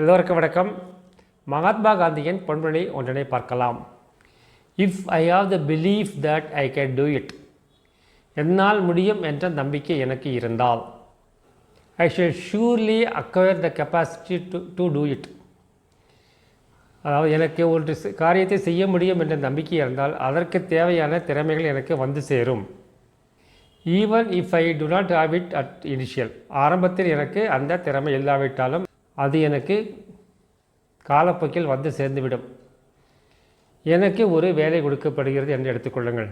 எல்லோருக்கும் வணக்கம். மகாத்மா காந்தியின் பொன்மொழி ஒன்றினை பார்க்கலாம். If I have the belief that I can do it, என்னால் முடியும் என்ற நம்பிக்கை எனக்கு இருந்தால், ஐ shall surely acquire the capacity to do it. அதாவது எனக்கு ஒரு காரியத்தை செய்ய முடியும் என்ற நம்பிக்கை இருந்தால் அதற்கு தேவையான திறமைகள் எனக்கு வந்து சேரும். Even if I to not have it at initial, ஆரம்பத்தில் எனக்கு அந்த திறமை இல்லாவிட்டாலும் அது எனக்கு காலப்போக்கில் வந்து சேர்ந்துவிடும். எனக்கு ஒரு வேலை கொடுக்கப்படுகிறது என்று எடுத்துக்கொள்ளுங்கள்.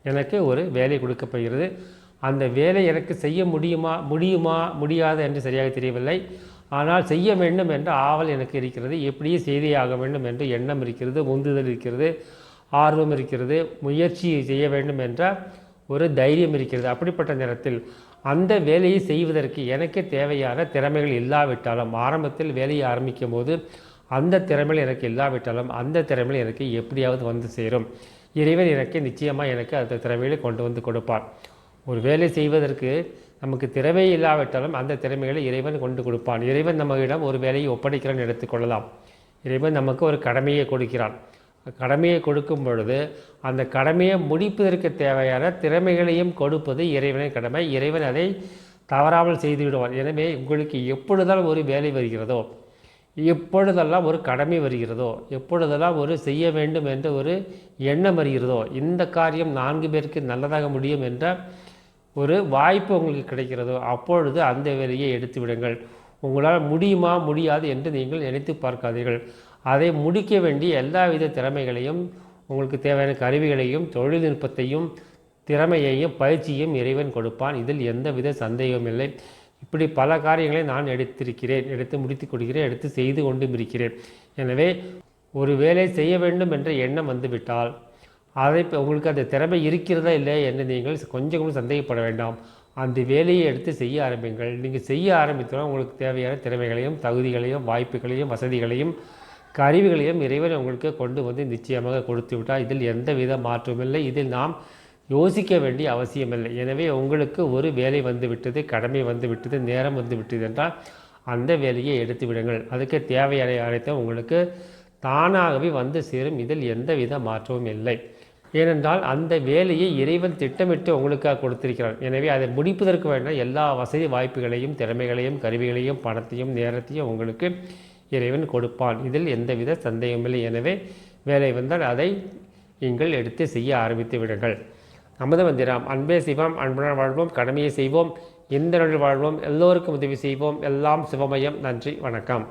எனக்கு ஒரு வேலை கொடுக்கப்படுகிறது. அந்த வேலை எனக்கு செய்ய முடியுமா முடியாது என்று சரியாக தெரியவில்லை. ஆனால் செய்ய வேண்டும் என்ற ஆவல் எனக்கு இருக்கிறது. எப்படியே செய்தியாக வேண்டும் என்று எண்ணம் இருக்கிறது, உந்துதல் இருக்கிறது, ஆர்வம் இருக்கிறது, முயற்சி செய்ய வேண்டும் என்ற ஒரு தைரியம் இருக்கிறது. அப்படிப்பட்ட நேரத்தில் அந்த வேலையை செய்வதற்கு எனக்கு தேவையான திறமைகள் இல்லாவிட்டாலும், ஆரம்பத்தில் வேலையை ஆரம்பிக்கும் போது அந்த திறமைகள் எனக்கு இல்லாவிட்டாலும் அந்த திறமைகள் எனக்கு எப்படியாவது வந்து சேரும். இறைவன் எனக்கு நிச்சயமாக எனக்கு அந்த திறமைகளை கொண்டு வந்து கொடுப்பார். ஒரு வேலை செய்வதற்கு நமக்கு திறமை இல்லாவிட்டாலும் அந்த திறமைகளை இறைவன் கொண்டு கொடுப்பான். இறைவன் நம்மிடம் ஒரு வேலையை ஒப்படைக்கிறான் எடுத்துக்கொள்ளலாம். இறைவன் நமக்கு ஒரு கடமையை கொடுக்கிறான். கடமையை கொடுக்கும் பொழுது அந்த கடமையை முடிப்பதற்கு தேவையான திறமைகளையும் கொடுப்பது இறைவனின் கடமை. இறைவன் அதை தவறாமல் செய்து விடுவார். எனவே உங்களுக்கு எப்பொழுதெல்லாம் ஒரு வேலை வருகிறதோ, எப்பொழுதெல்லாம் ஒரு கடமை வருகிறதோ, எப்பொழுதெல்லாம் ஒரு செய்ய வேண்டும் என்ற ஒரு எண்ணம் வருகிறதோ, இந்த காரியம் 4 பேருக்கு நல்லதாக முடியும் என்ற ஒரு வாய்ப்பு உங்களுக்கு கிடைக்கிறதோ, அப்பொழுது அந்த வேலையை எடுத்து விடுங்கள். உங்களால் முடியுமா முடியாது என்று நீங்கள் நினைத்து பார்க்காதீர்கள். அதை முடிக்க வேண்டிய எல்லா வித திறமைகளையும், உங்களுக்கு தேவையான கருவிகளையும், தொழில்நுட்பத்தையும், திறமையையும், பயிற்சியும் இறைவன் கொடுப்பான். இதில் எந்தவித சந்தேகமும் இல்லை. இப்படி பல காரியங்களை நான் எடுத்து முடித்து கொடுக்கிறேன், எடுத்து செய்து கொண்டும் இருக்கிறேன். எனவே ஒரு வேலை செய்ய வேண்டும் என்ற எண்ணம் வந்துவிட்டால் அதை உங்களுக்கு அந்த திறமை இருக்கிறதா இல்லை என்று நீங்கள் கொஞ்சம் சந்தேகப்பட வேண்டாம். அந்த வேலையை எடுத்து செய்ய ஆரம்பிங்கள். நீங்கள் செய்ய ஆரம்பித்தால் உங்களுக்கு தேவையான திறமைகளையும், தகுதிகளையும், வாய்ப்புகளையும், வசதிகளையும், கருவிகளையும் இறைவன் உங்களுக்கு கொண்டு வந்து நிச்சயமாக கொடுத்து விட்டால் இதில் எந்த வித மாற்றமில்லை. இதில் நாம் யோசிக்க வேண்டிய அவசியமில்லை. எனவே உங்களுக்கு ஒரு வேலை வந்துவிட்டது, கடமை வந்துவிட்டது, நேரம் வந்துவிட்டது என்றால் அந்த வேலையை எடுத்து விடுங்கள். அதுக்கு தேவையான அனைத்தும் உங்களுக்கு தானாகவே வந்து சேரும். இதில் எந்த வித மாற்றமும் இல்லை. ஏனென்றால் அந்த வேலையை இறைவன் திட்டமிட்டு உங்களுக்காக கொடுத்திருக்கிறார். எனவே அதை முடிப்பதற்கு வேண்டாம் எல்லா வசதி வாய்ப்புகளையும், திறமைகளையும், கருவிகளையும், பணத்தையும், நேரத்தையும் உங்களுக்கு இறைவன் கொடுப்பான். இதில் எந்தவித சந்தேகமில்லை. எனவே வேலை வந்தால் அதை நீங்கள் எடுத்து செய்ய ஆரம்பித்து விடுங்கள். நமது மந்திரம் அன்பே சிவம், அன்புடன் வாழ்வோம், கடமையை செய்வோம், இந்த நாளில் வாழ்வோம், எல்லோருக்கும் உதவி செய்வோம், எல்லாம் சிவமயம். நன்றி, வணக்கம்.